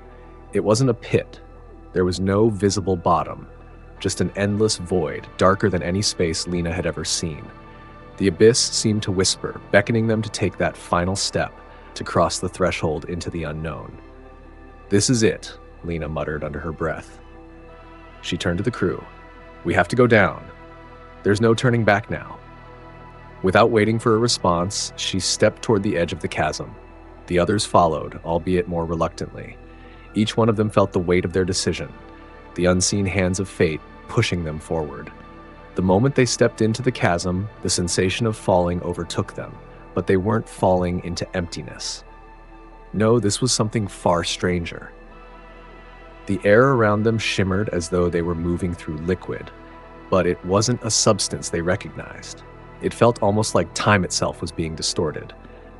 It wasn't a pit. There was no visible bottom, just an endless void, darker than any space Lena had ever seen. The abyss seemed to whisper, beckoning them to take that final step, to cross the threshold into the unknown. "This is it," Lena muttered under her breath. She turned to the crew. "We have to go down. There's no turning back now." Without waiting for a response, she stepped toward the edge of the chasm. The others followed, albeit more reluctantly. Each one of them felt the weight of their decision, the unseen hands of fate pushing them forward. The moment they stepped into the chasm, the sensation of falling overtook them, but they weren't falling into emptiness. No, this was something far stranger. The air around them shimmered as though they were moving through liquid, but it wasn't a substance they recognized. It felt almost like time itself was being distorted.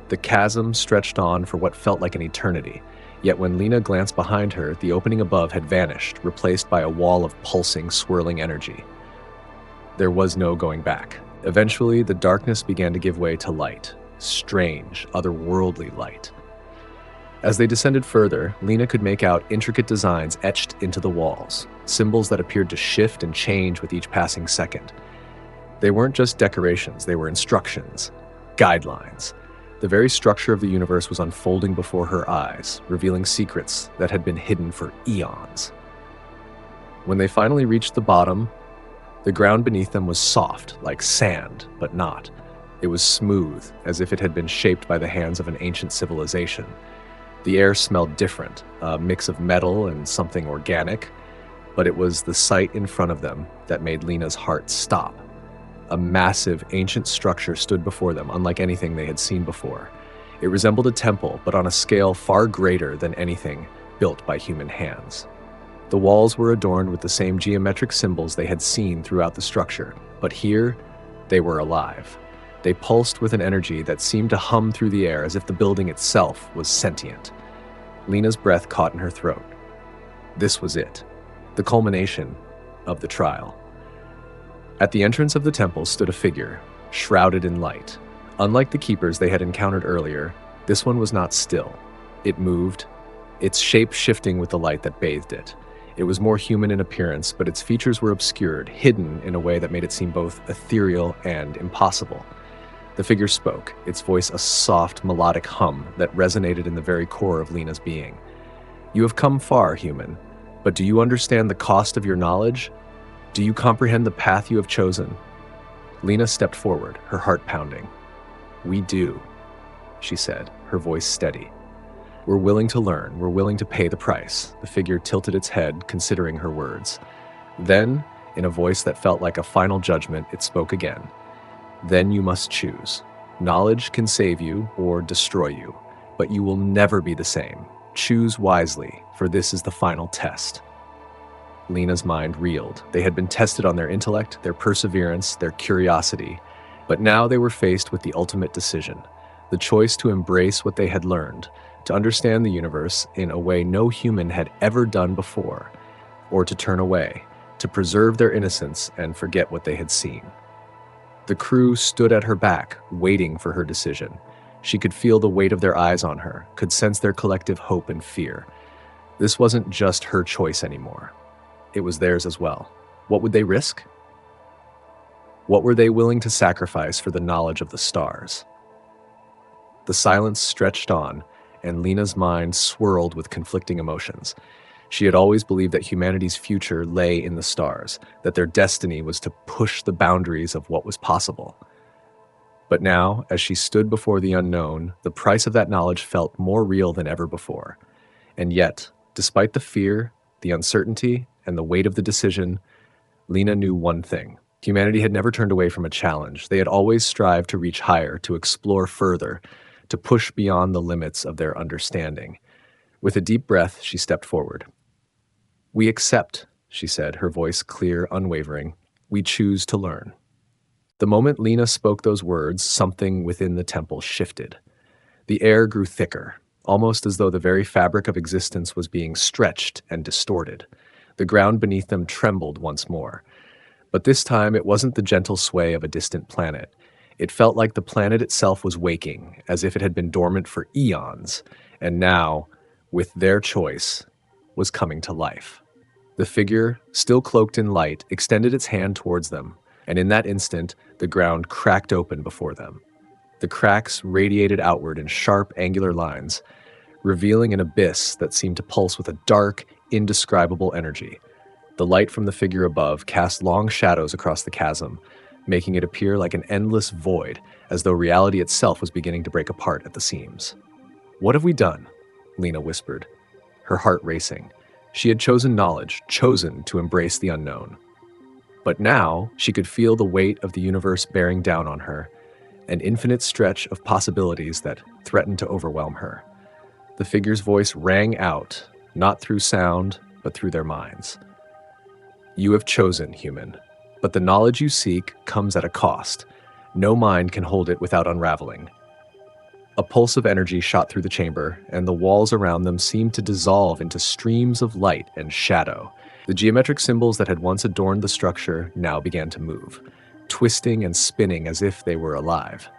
The chasm stretched on for what felt like an eternity, yet when Lena glanced behind her, the opening above had vanished, replaced by a wall of pulsing, swirling energy. There was no going back. Eventually, the darkness began to give way to light, strange, otherworldly light. As they descended further, Lena could make out intricate designs etched into the walls, symbols that appeared to shift and change with each passing second. They weren't just decorations, they were instructions, guidelines. The very structure of the universe was unfolding before her eyes, revealing secrets that had been hidden for eons. When they finally reached the bottom, the ground beneath them was soft, like sand, but not. It was smooth, as if it had been shaped by the hands of an ancient civilization. The air smelled different, a mix of metal and something organic, but it was the sight in front of them that made Lena's heart stop. A massive, ancient structure stood before them, unlike anything they had seen before. It resembled a temple, but on a scale far greater than anything built by human hands. The walls were adorned with the same geometric symbols they had seen throughout the structure, but here, they were alive. They pulsed with an energy that seemed to hum through the air as if the building itself was sentient. Lena's breath caught in her throat. This was it, the culmination of the trial. At the entrance of the temple stood a figure, shrouded in light. Unlike the keepers they had encountered earlier, this one was not still. It moved, its shape shifting with the light that bathed it. It was more human in appearance, but its features were obscured, hidden in a way that made it seem both ethereal and impossible. The figure spoke, its voice a soft, melodic hum that resonated in the very core of Lena's being. "You have come far, human, but do you understand the cost of your knowledge? Do you comprehend the path you have chosen?" Lena stepped forward, her heart pounding. "We do," she said, her voice steady. "We're willing to learn, we're willing to pay the price." The figure tilted its head, considering her words. Then, in a voice that felt like a final judgment, it spoke again. "Then you must choose. Knowledge can save you or destroy you, but you will never be the same. Choose wisely, for this is the final test." Lena's mind reeled. They had been tested on their intellect, their perseverance, their curiosity, but now they were faced with the ultimate decision, the choice to embrace what they had learned, to understand the universe in a way no human had ever done before, or to turn away, to preserve their innocence and forget what they had seen. The crew stood at her back, waiting for her decision. She could feel the weight of their eyes on her, could sense their collective hope and fear. This wasn't just her choice anymore. It was theirs as well. What would they risk? What were they willing to sacrifice for the knowledge of the stars? The silence stretched on, and Lena's mind swirled with conflicting emotions. She had always believed that humanity's future lay in the stars, that their destiny was to push the boundaries of what was possible. But now, as she stood before the unknown, the price of that knowledge felt more real than ever before. And yet, despite the fear, the uncertainty, and the weight of the decision, Lena knew one thing. Humanity had never turned away from a challenge. They had always strived to reach higher, to explore further, to push beyond the limits of their understanding. With a deep breath, she stepped forward. "We accept," she said, her voice clear, unwavering. "We choose to learn." The moment Lena spoke those words, something within the temple shifted. The air grew thicker, almost as though the very fabric of existence was being stretched and distorted. The ground beneath them trembled once more. But this time it wasn't the gentle sway of a distant planet. It felt like the planet itself was waking, as if it had been dormant for eons, and now, with their choice, was coming to life. The figure, still cloaked in light, extended its hand towards them, and in that instant, the ground cracked open before them. The cracks radiated outward in sharp, angular lines, revealing an abyss that seemed to pulse with a dark, indescribable energy. The light from the figure above cast long shadows across the chasm, making it appear like an endless void, as though reality itself was beginning to break apart at the seams. "What have we done?" Lena whispered, her heart racing. She had chosen knowledge, chosen to embrace the unknown. But now she could feel the weight of the universe bearing down on her, an infinite stretch of possibilities that threatened to overwhelm her. The figure's voice rang out, not through sound, but through their minds. "You have chosen, human, but the knowledge you seek comes at a cost. No mind can hold it without unraveling." A pulse of energy shot through the chamber, and the walls around them seemed to dissolve into streams of light and shadow. The geometric symbols that had once adorned the structure now began to move, twisting and spinning as if they were alive.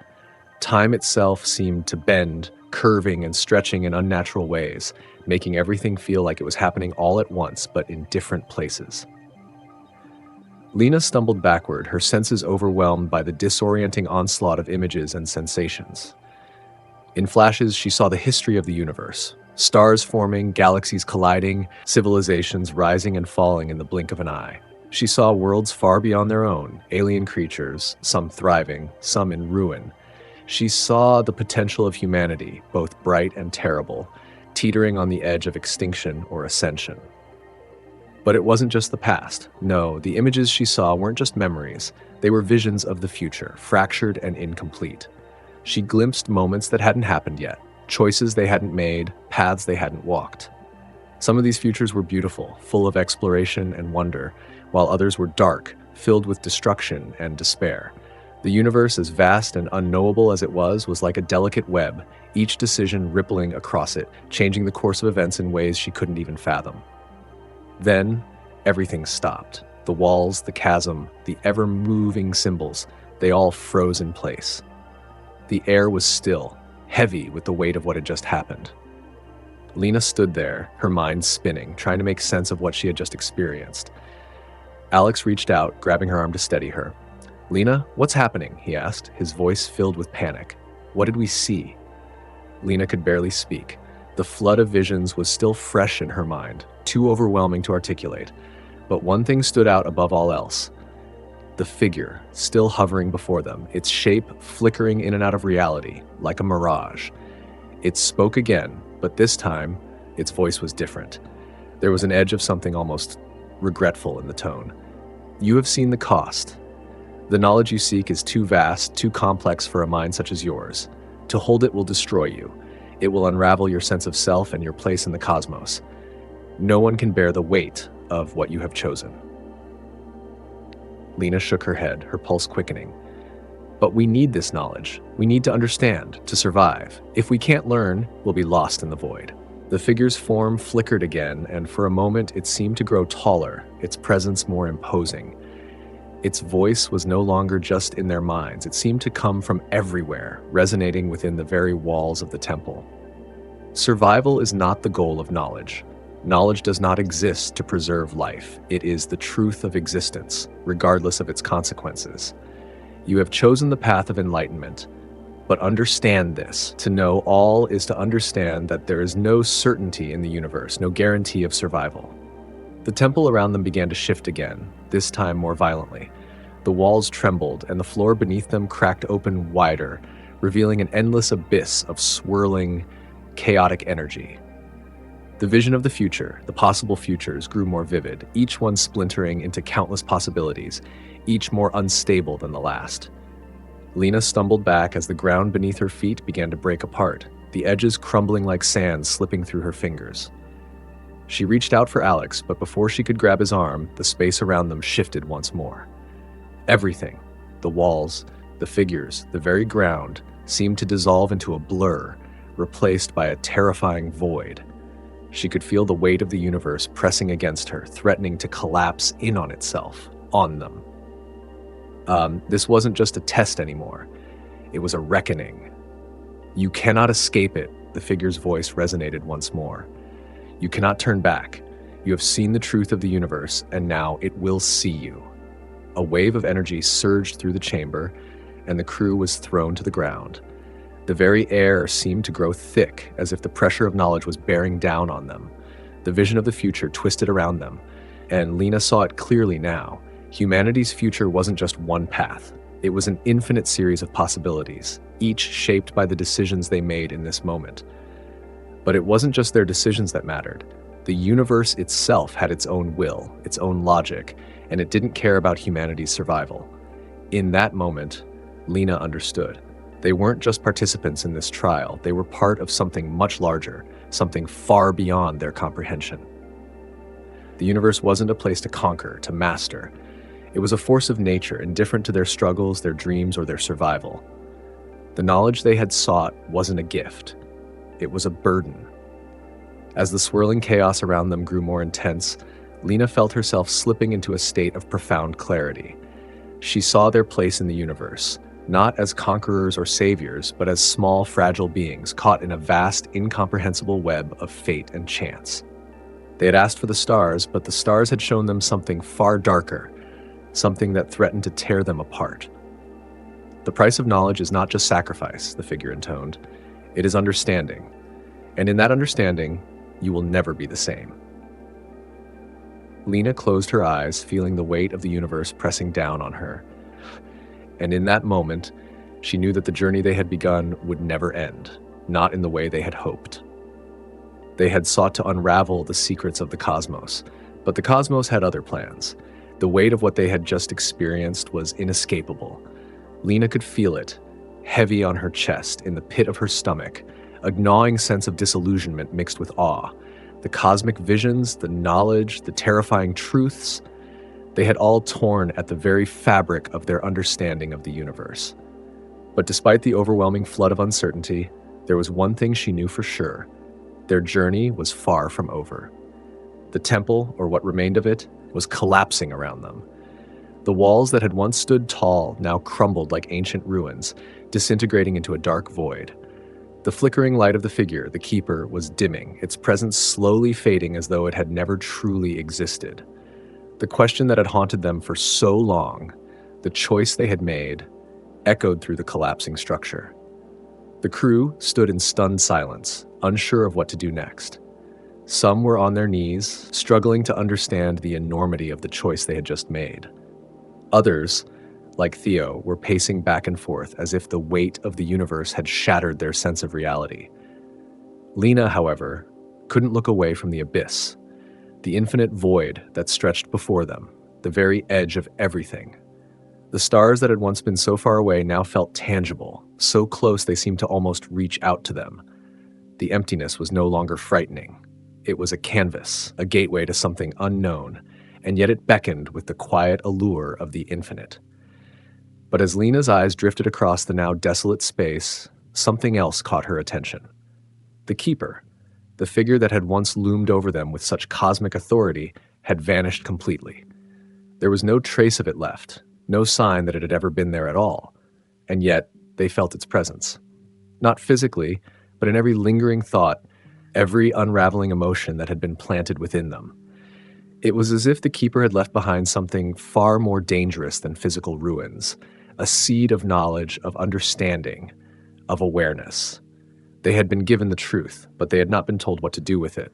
Time itself seemed to bend, curving and stretching in unnatural ways, making everything feel like it was happening all at once, but in different places. Lena stumbled backward, her senses overwhelmed by the disorienting onslaught of images and sensations. In flashes, she saw the history of the universe. Stars forming, galaxies colliding, civilizations rising and falling in the blink of an eye. She saw worlds far beyond their own, alien creatures, some thriving, some in ruin. She saw the potential of humanity, both bright and terrible, teetering on the edge of extinction or ascension. But it wasn't just the past. No, the images she saw weren't just memories. They were visions of the future, fractured and incomplete. She glimpsed moments that hadn't happened yet, choices they hadn't made, paths they hadn't walked. Some of these futures were beautiful, full of exploration and wonder, while others were dark, filled with destruction and despair. The universe, as vast and unknowable as it was like a delicate web, each decision rippling across it, changing the course of events in ways she couldn't even fathom. Then, everything stopped. The walls, the chasm, the ever-moving symbols, they all froze in place. The air was still, heavy with the weight of what had just happened. Lena stood there, her mind spinning, trying to make sense of what she had just experienced. Alex reached out, grabbing her arm to steady her. "Lena, what's happening?" he asked, his voice filled with panic. "What did we see?" Lena could barely speak. The flood of visions was still fresh in her mind, too overwhelming to articulate. But one thing stood out above all else. The figure, still hovering before them, its shape flickering in and out of reality, like a mirage. It spoke again, but this time, its voice was different. There was an edge of something almost regretful in the tone. "You have seen the cost. The knowledge you seek is too vast, too complex for a mind such as yours. To hold it will destroy you. It will unravel your sense of self and your place in the cosmos. No one can bear the weight of what you have chosen." Lena shook her head, her pulse quickening. "But we need this knowledge. We need to understand, to survive. If we can't learn, we'll be lost in the void." The figure's form flickered again, and for a moment it seemed to grow taller, its presence more imposing. Its voice was no longer just in their minds. It seemed to come from everywhere, resonating within the very walls of the temple. Survival is not the goal of knowledge. Knowledge does not exist to preserve life. It is the truth of existence, regardless of its consequences. You have chosen the path of enlightenment, but understand this. To know all is to understand that there is no certainty in the universe, no guarantee of survival. The temple around them began to shift again, this time more violently. The walls trembled, and the floor beneath them cracked open wider, revealing an endless abyss of swirling, chaotic energy. The vision of the future, the possible futures, grew more vivid, each one splintering into countless possibilities, each more unstable than the last. Lena stumbled back as the ground beneath her feet began to break apart, the edges crumbling like sand slipping through her fingers. She reached out for Alex, but before she could grab his arm, the space around them shifted once more. Everything, the walls, the figures, the very ground, seemed to dissolve into a blur, replaced by a terrifying void. She could feel the weight of the universe pressing against her, threatening to collapse in on itself, on them. This wasn't just a test anymore. It was a reckoning. You cannot escape it, the figure's voice resonated once more. You cannot turn back. You have seen the truth of the universe, and now it will see you. A wave of energy surged through the chamber, and the crew was thrown to the ground. The very air seemed to grow thick, as if the pressure of knowledge was bearing down on them. The vision of the future twisted around them, and Lena saw it clearly now. Humanity's future wasn't just one path. It was an infinite series of possibilities, each shaped by the decisions they made in this moment. But it wasn't just their decisions that mattered. The universe itself had its own will, its own logic, and it didn't care about humanity's survival. In that moment, Lena understood. They weren't just participants in this trial, they were part of something much larger, something far beyond their comprehension. The universe wasn't a place to conquer, to master. It was a force of nature, indifferent to their struggles, their dreams, or their survival. The knowledge they had sought wasn't a gift. It was a burden. As the swirling chaos around them grew more intense, Lena felt herself slipping into a state of profound clarity. She saw their place in the universe, not as conquerors or saviors, but as small, fragile beings caught in a vast, incomprehensible web of fate and chance. They had asked for the stars, but the stars had shown them something far darker, something that threatened to tear them apart. The price of knowledge is not just sacrifice, the figure intoned. It is understanding. And in that understanding, you will never be the same. Lena closed her eyes, feeling the weight of the universe pressing down on her. And in that moment, she knew that the journey they had begun would never end, not in the way they had hoped. They had sought to unravel the secrets of the cosmos, but the cosmos had other plans. The weight of what they had just experienced was inescapable. Lena could feel it, heavy on her chest, in the pit of her stomach, a gnawing sense of disillusionment mixed with awe. The cosmic visions, the knowledge, the terrifying truths, they had all torn at the very fabric of their understanding of the universe. But despite the overwhelming flood of uncertainty, there was one thing she knew for sure. Their journey was far from over. The temple, or what remained of it, was collapsing around them. The walls that had once stood tall now crumbled like ancient ruins, disintegrating into a dark void. The flickering light of the figure, the keeper, was dimming, its presence slowly fading as though it had never truly existed. The question that had haunted them for so long, the choice they had made, echoed through the collapsing structure. The crew stood in stunned silence, unsure of what to do next. Some were on their knees, struggling to understand the enormity of the choice they had just made. Others, like Theo, were pacing back and forth as if the weight of the universe had shattered their sense of reality. Lena, however, couldn't look away from the abyss, the infinite void that stretched before them, the very edge of everything. The stars that had once been so far away now felt tangible, so close they seemed to almost reach out to them. The emptiness was no longer frightening. It was a canvas, a gateway to something unknown, and yet it beckoned with the quiet allure of the infinite. But as Lena's eyes drifted across the now desolate space, something else caught her attention. The keeper, the figure that had once loomed over them with such cosmic authority, had vanished completely. There was no trace of it left, no sign that it had ever been there at all, and yet they felt its presence. Not physically, but in every lingering thought, every unraveling emotion that had been planted within them. It was as if the keeper had left behind something far more dangerous than physical ruins, a seed of knowledge, of understanding, of awareness. They had been given the truth, but they had not been told what to do with it.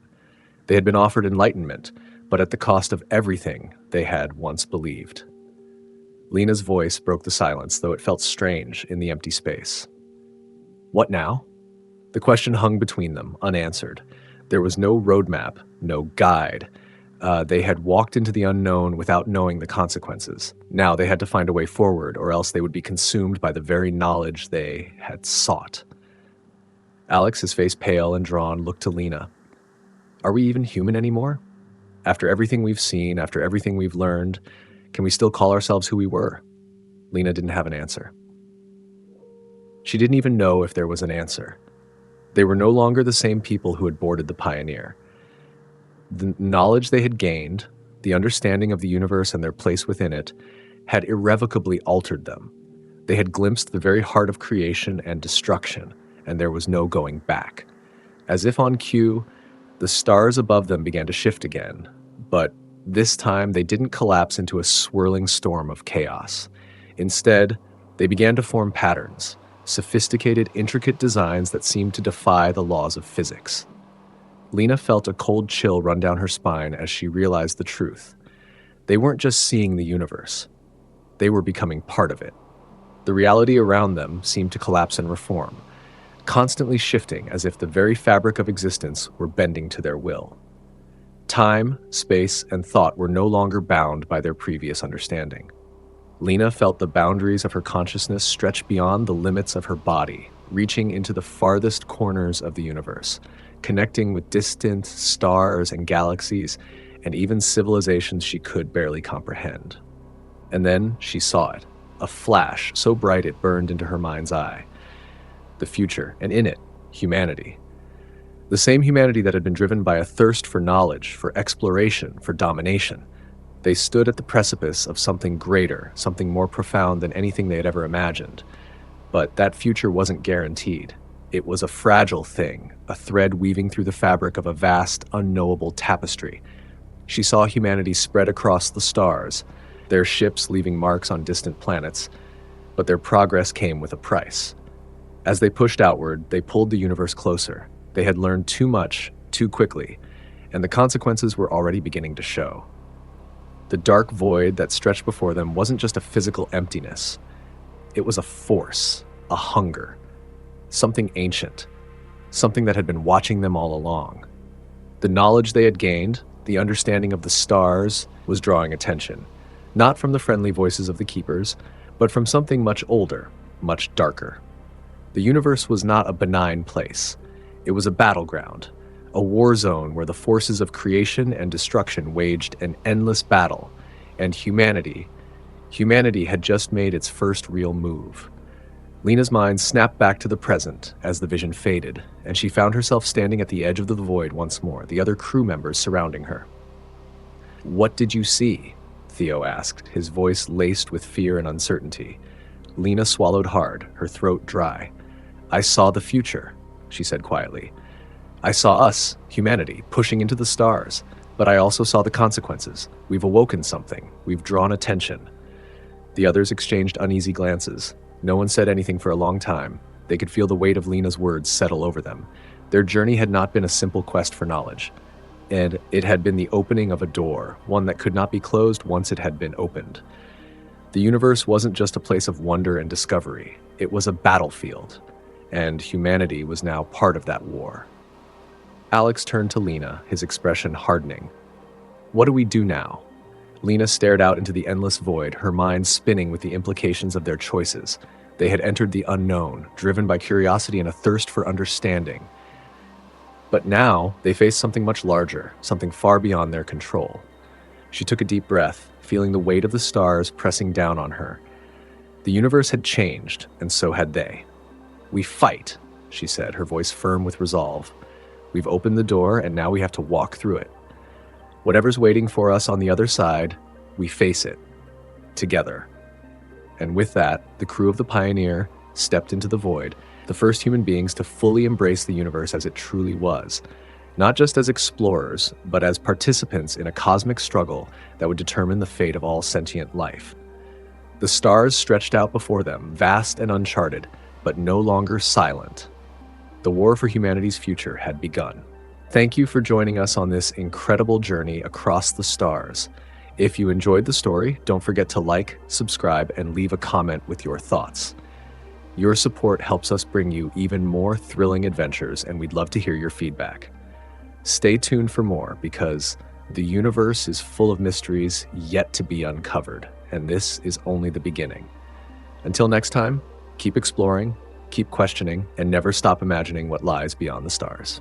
They had been offered enlightenment, but at the cost of everything they had once believed. Lena's voice broke the silence, though it felt strange in the empty space. What now? The question hung between them, unanswered. There was no roadmap, no guide. They had walked into the unknown without knowing the consequences. Now they had to find a way forward, or else they would be consumed by the very knowledge they had sought. Alex, his face pale and drawn, looked to Lena. Are we even human anymore? After everything we've seen, after everything we've learned, can we still call ourselves who we were? Lena didn't have an answer. She didn't even know if there was an answer. They were no longer the same people who had boarded the Pioneer. The knowledge they had gained, the understanding of the universe and their place within it, had irrevocably altered them. They had glimpsed the very heart of creation and destruction, and there was no going back. As if on cue, the stars above them began to shift again, but this time they didn't collapse into a swirling storm of chaos. Instead, they began to form patterns, sophisticated, intricate designs that seemed to defy the laws of physics. Lena felt a cold chill run down her spine as she realized the truth. They weren't just seeing the universe. They were becoming part of it. The reality around them seemed to collapse and reform, constantly shifting as if the very fabric of existence were bending to their will. Time, space, and thought were no longer bound by their previous understanding. Lena felt the boundaries of her consciousness stretch beyond the limits of her body, reaching into the farthest corners of the universe, connecting with distant stars and galaxies, and even civilizations she could barely comprehend. And then she saw it, a flash so bright it burned into her mind's eye. The future, and in it, humanity. The same humanity that had been driven by a thirst for knowledge, for exploration, for domination. They stood at the precipice of something greater, something more profound than anything they had ever imagined. But that future wasn't guaranteed. It was a fragile thing, a thread weaving through the fabric of a vast, unknowable tapestry. She saw humanity spread across the stars, their ships leaving marks on distant planets, but their progress came with a price. As they pushed outward, they pulled the universe closer. They had learned too much, too quickly, and the consequences were already beginning to show. The dark void that stretched before them wasn't just a physical emptiness. It was a force, a hunger, something ancient, something that had been watching them all along. The knowledge they had gained, the understanding of the stars, was drawing attention, not from the friendly voices of the keepers, but from something much older, much darker. The universe was not a benign place. It was a battleground, a war zone where the forces of creation and destruction waged an endless battle, and humanity had just made its first real move. Lena's mind snapped back to the present as the vision faded, and she found herself standing at the edge of the void once more, the other crew members surrounding her. "What did you see?" Theo asked, his voice laced with fear and uncertainty. Lena swallowed hard, her throat dry. "I saw the future," she said quietly. "I saw us, humanity, pushing into the stars, but I also saw the consequences. We've awoken something. We've drawn attention." The others exchanged uneasy glances. No one said anything for a long time. They could feel the weight of Lena's words settle over them. Their journey had not been a simple quest for knowledge, and it had been the opening of a door, one that could not be closed once it had been opened. The universe wasn't just a place of wonder and discovery. It was a battlefield, and humanity was now part of that war. Alex turned to Lena, his expression hardening. "What do we do now?" Lena stared out into the endless void, her mind spinning with the implications of their choices. They had entered the unknown, driven by curiosity and a thirst for understanding. But now, they faced something much larger, something far beyond their control. She took a deep breath, feeling the weight of the stars pressing down on her. The universe had changed, and so had they. "We fight," she said, her voice firm with resolve. "We've opened the door, and now we have to walk through it. Whatever's waiting for us on the other side, we face it. Together." And with that, the crew of the Pioneer stepped into the void, the first human beings to fully embrace the universe as it truly was, not just as explorers, but as participants in a cosmic struggle that would determine the fate of all sentient life. The stars stretched out before them, vast and uncharted, but no longer silent. The war for humanity's future had begun. Thank you for joining us on this incredible journey across the stars. If you enjoyed the story, don't forget to like, subscribe, and leave a comment with your thoughts. Your support helps us bring you even more thrilling adventures, and we'd love to hear your feedback. Stay tuned for more, because the universe is full of mysteries yet to be uncovered, and this is only the beginning. Until next time, keep exploring, keep questioning, and never stop imagining what lies beyond the stars.